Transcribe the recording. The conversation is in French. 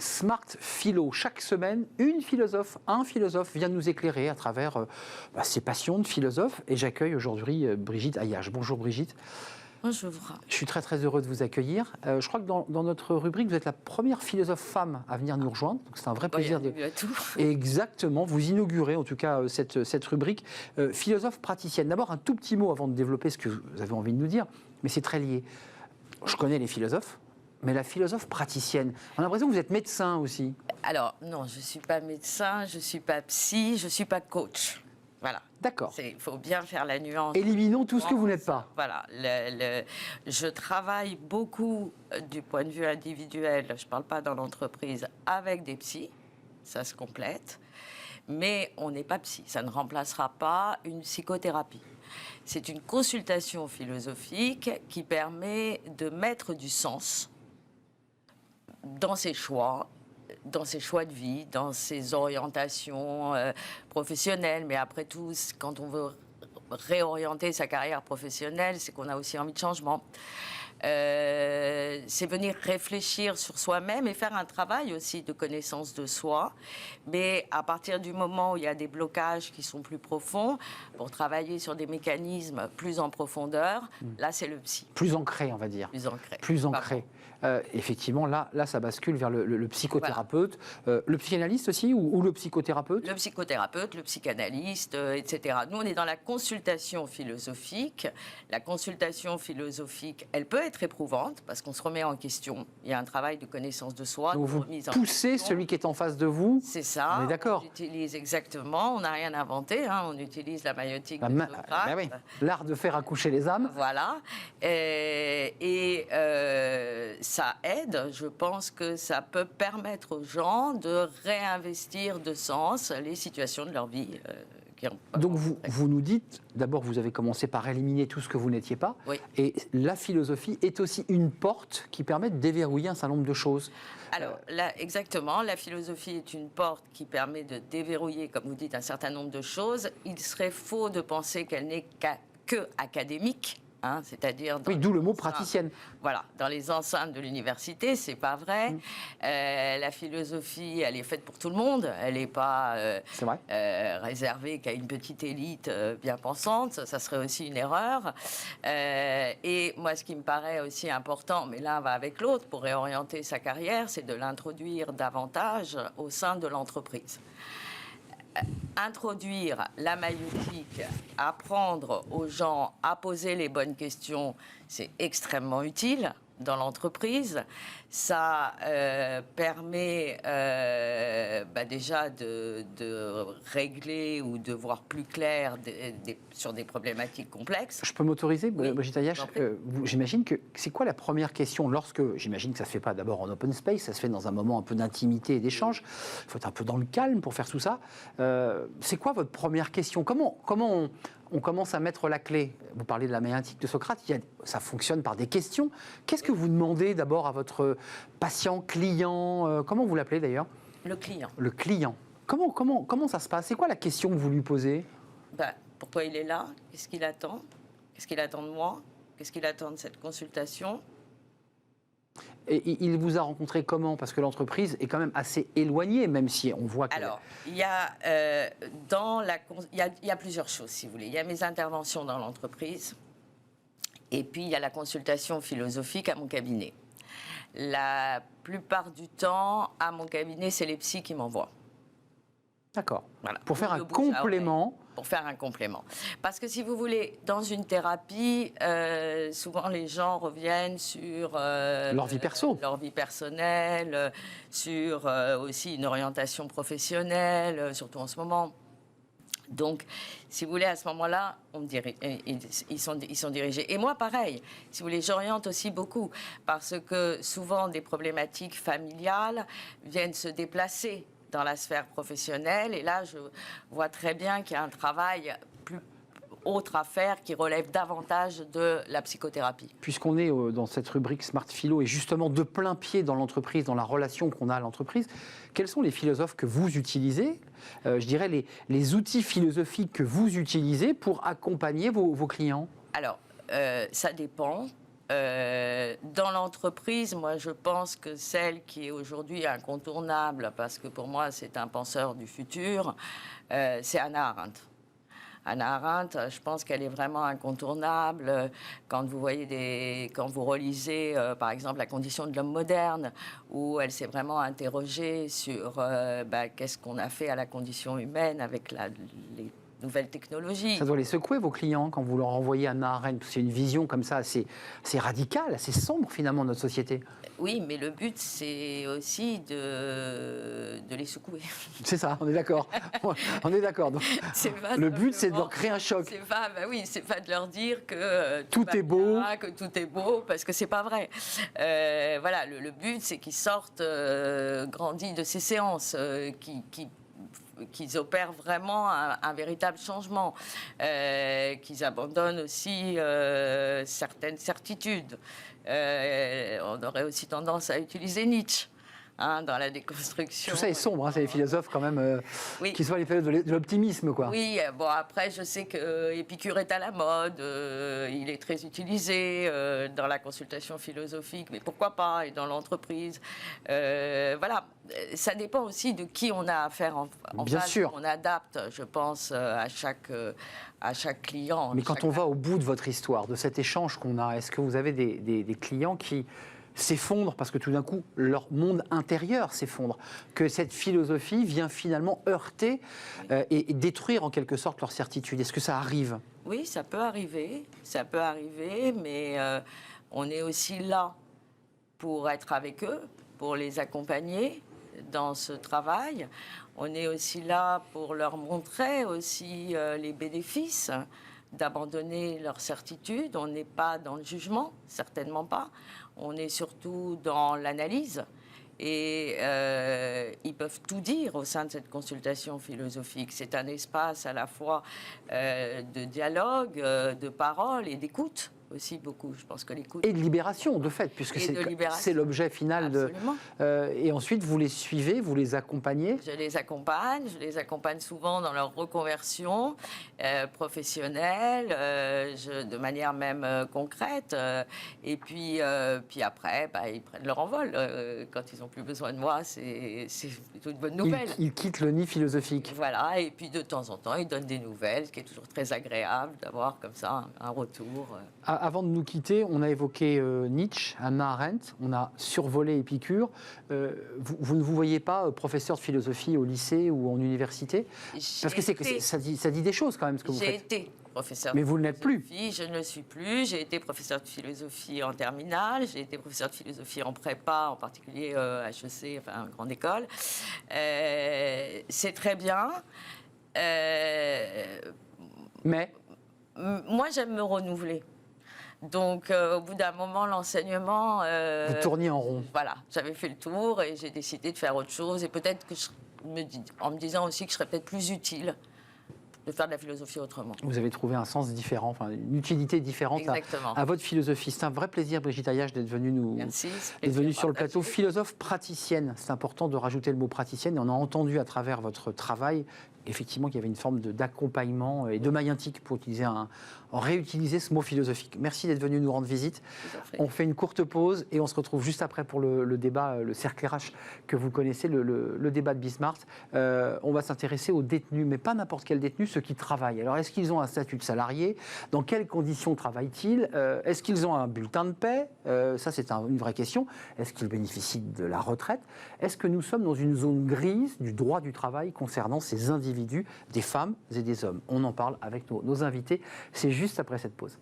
Smart Philo. Chaque semaine, un philosophe vient nous éclairer à travers ses passions de philosophe. Et j'accueille aujourd'hui Brigitte Ayache. Bonjour Brigitte. Bonjour. Je suis très très heureux de vous accueillir. Je crois que dans notre rubrique, vous êtes la première philosophe femme à venir nous rejoindre. Donc c'est un vrai plaisir de... tout. Exactement, vous inaugurez en tout cas cette rubrique. Philosophe praticienne. D'abord un tout petit mot avant de développer ce que vous avez envie de nous dire, mais c'est très lié. Je connais les philosophes, mais la philosophe praticienne, on a l'impression que vous êtes médecin aussi. Alors non, je ne suis pas médecin, je ne suis pas psy, je ne suis pas coach. Voilà. D'accord. Il faut bien faire la nuance. Éliminons tout ce que vous n'êtes pas. Voilà. Je travaille beaucoup du point de vue individuel, je ne parle pas dans l'entreprise, avec des psys, ça se complète, mais on n'est pas psy, ça ne remplacera pas une psychothérapie. C'est une consultation philosophique qui permet de mettre du sens dans ses choix de vie, dans ses orientations professionnelles. Mais après tout, quand on veut réorienter sa carrière professionnelle, c'est qu'on a aussi envie de changement. C'est venir réfléchir sur soi-même et faire un travail aussi de connaissance de soi. Mais à partir du moment où il y a des blocages qui sont plus profonds, pour travailler sur des mécanismes plus en profondeur, là c'est le psy. Plus ancré, on va dire. Plus ancré. Effectivement, là, ça bascule vers le psychothérapeute, voilà. Le psychanalyste aussi, ou le psychothérapeute. Le psychothérapeute, le psychanalyste, etc. Nous, on est dans la consultation philosophique. La consultation philosophique, elle peut être éprouvante, parce qu'on se remet en question. Il y a un travail de connaissance de soi. Donc vous poussez celui qui est en face de vous. C'est ça. On est d'accord. On utilise exactement, on n'a rien inventé, hein, on utilise la maïotique de Socrate. Ben oui. L'art de faire accoucher les âmes. Voilà. Ça aide, je pense que ça peut permettre aux gens de réinvestir de sens les situations de leur vie. Donc vous nous dites, d'abord vous avez commencé par éliminer tout ce que vous n'étiez pas, oui. Et la philosophie est aussi une porte qui permet de déverrouiller un certain nombre de choses. Alors, là, exactement, la philosophie est une porte qui permet de déverrouiller, comme vous dites, un certain nombre de choses. Il serait faux de penser qu'elle n'est que académique. Hein, c'est-à-dire oui, d'où le mot praticienne. Voilà, dans les enceintes de l'université, c'est pas vrai. La philosophie, elle est faite pour tout le monde. Elle n'est pas réservée qu'à une petite élite bien pensante. Ça serait aussi une erreur. Et moi, ce qui me paraît aussi important, mais l'un va avec l'autre, pour réorienter sa carrière, c'est de l'introduire davantage au sein de l'entreprise. Introduire la maïotique, apprendre aux gens à poser les bonnes questions, c'est extrêmement utile dans l'entreprise. Ça permet déjà de régler ou de voir plus clair sur des problématiques complexes. Je peux m'autoriser, Brigitte Ayache, j'imagine que c'est quoi la première question lorsque, j'imagine que ça ne se fait pas d'abord en open space, ça se fait dans un moment un peu d'intimité et d'échange, il faut être un peu dans le calme pour faire tout ça. C'est quoi votre première question ? Comment on commence à mettre la clé ? Vous parlez de la maïotique de Socrate, ça fonctionne par des questions. Qu'est-ce que vous demandez d'abord à votre patient, client, comment vous l'appelez d'ailleurs ? Le client. Le client. Comment ça se passe ? C'est quoi la question que vous lui posez ? Pourquoi il est là ? Qu'est-ce qu'il attend ? Qu'est-ce qu'il attend de moi ? Qu'est-ce qu'il attend de cette consultation ? Et il vous a rencontré comment ? Parce que l'entreprise est quand même assez éloignée, même si on voit que... Alors, il y a plusieurs choses, si vous voulez. Il y a mes interventions dans l'entreprise, et puis il y a la consultation philosophique à mon cabinet. La plupart du temps, à mon cabinet, c'est les psys qui m'envoient. D'accord. Voilà. Pour faire un complément. Pour faire un complément. Parce que si vous voulez, dans une thérapie, souvent les gens reviennent sur leur vie perso, leur vie personnelle, sur aussi une orientation professionnelle, surtout en ce moment. Donc, si vous voulez, à ce moment-là, ils sont dirigés. Et moi, pareil, si vous voulez, j'oriente aussi beaucoup, parce que souvent, des problématiques familiales viennent se déplacer dans la sphère professionnelle. Et là, je vois très bien qu'il y a un travail plus autre à faire qui relève davantage de la psychothérapie. Puisqu'on est dans cette rubrique Smart Philo et justement de plein pied dans l'entreprise, dans la relation qu'on a à l'entreprise, quels sont les philosophes que vous utilisez, je dirais les outils philosophiques que vous utilisez pour accompagner vos clients ? Alors, ça dépend. Dans l'entreprise, moi, je pense que celle qui est aujourd'hui incontournable, parce que pour moi, c'est un penseur du futur, c'est Hannah Arendt. Hannah Arendt, je pense qu'elle est vraiment incontournable. Quand vous relisez, par exemple, La condition de l'homme moderne, où elle s'est vraiment interrogée sur qu'est-ce qu'on a fait à la condition humaine avec les nouvelles technologies. Ça doit les secouer, vos clients, quand vous leur envoyez Hannah Arendt. C'est une vision comme ça assez radicale, assez sombre, finalement, de notre société. Oui, mais le but, c'est aussi de les secouer. C'est ça, on est d'accord. On est d'accord. Le but, c'est de leur créer un choc. C'est pas de leur dire que tout est beau. Que tout est beau, parce que c'est pas vrai. Voilà, le but, c'est qu'ils sortent grandis de ces séances, qu'ils opèrent vraiment un véritable changement, qu'ils abandonnent aussi certaines certitudes. On aurait aussi tendance à utiliser Nietzsche dans la déconstruction. Tout ça est sombre, c'est les philosophes quand même oui. qui sont les philosophes de l'optimisme, quoi. Oui, bon après je sais que Épicure est à la mode, il est très utilisé dans la consultation philosophique, mais pourquoi pas, et dans l'entreprise. Voilà, ça dépend aussi de qui on a affaire en Bien face. sûr. On adapte, je pense, à chaque client. Mais quand on va au bout de votre histoire, de cet échange qu'on a, est-ce que vous avez des clients qui s'effondrent parce que tout d'un coup, leur monde intérieur s'effondre, que cette philosophie vient finalement heurter et détruire en quelque sorte leur certitude? Est-ce que ça arrive? Oui, ça peut arriver, mais on est aussi là pour être avec eux, pour les accompagner dans ce travail. On est aussi là pour leur montrer aussi les bénéfices d'abandonner leur certitude. On n'est pas dans le jugement, certainement pas. On est surtout dans l'analyse. Et ils peuvent tout dire au sein de cette consultation philosophique. C'est un espace à la fois de dialogue, de parole et d'écoute aussi beaucoup. Je pense que l'écoute... Et de libération, de fait, puisque c'est l'objet final. Et ensuite, vous les suivez, vous les accompagnez? Je les accompagne souvent dans leur reconversion professionnelle, de manière même concrète. Et puis après, ils prennent leur envol. Quand ils n'ont plus besoin de moi, c'est plutôt une bonne nouvelle. Ils quittent le nid philosophique. Voilà, et puis de temps en temps, ils donnent des nouvelles, ce qui est toujours très agréable d'avoir comme ça un retour. Avant de nous quitter, on a évoqué Nietzsche, Hannah Arendt, on a survolé Épicure. Vous ne vous voyez pas professeur de philosophie au lycée ou en université? Parce que ça dit des choses quand même ce que vous faites. J'ai été professeur. Mais vous ne l'êtes plus. Je ne le suis plus. J'ai été professeur de philosophie en terminale. J'ai été professeur de philosophie en prépa, en particulier HEC, enfin grande école. C'est très bien. Mais moi, j'aime me renouveler. Donc, au bout d'un moment, l'enseignement... vous tourniez en rond. Voilà, j'avais fait le tour et j'ai décidé de faire autre chose. Et peut-être que en me disant aussi que je serais peut-être plus utile de faire de la philosophie autrement. Vous avez trouvé un sens différent, enfin une utilité différente à votre philosophie. C'est un vrai plaisir, Brigitte Ayache, d'être venue sur le plateau. Philosophe praticienne, c'est important de rajouter le mot praticienne. Et on a entendu à travers votre travail, effectivement, qu'il y avait une forme d'accompagnement et de maïentique pour réutiliser ce mot philosophique. Merci d'être venu nous rendre visite. On fait une courte pause et on se retrouve juste après pour le débat, le cercle RH que vous connaissez, le débat de Bismart. On va s'intéresser aux détenus, mais pas n'importe quel détenu, ceux qui travaillent. Alors, est-ce qu'ils ont un statut de salarié? Dans quelles conditions travaillent-ils? Est-ce qu'ils ont un bulletin de paie? Ça, c'est une vraie question. Est-ce qu'ils bénéficient de la retraite? Est-ce que nous sommes dans une zone grise du droit du travail concernant ces individus, des femmes et des hommes? On en parle avec nos invités. C'est juste après cette pause.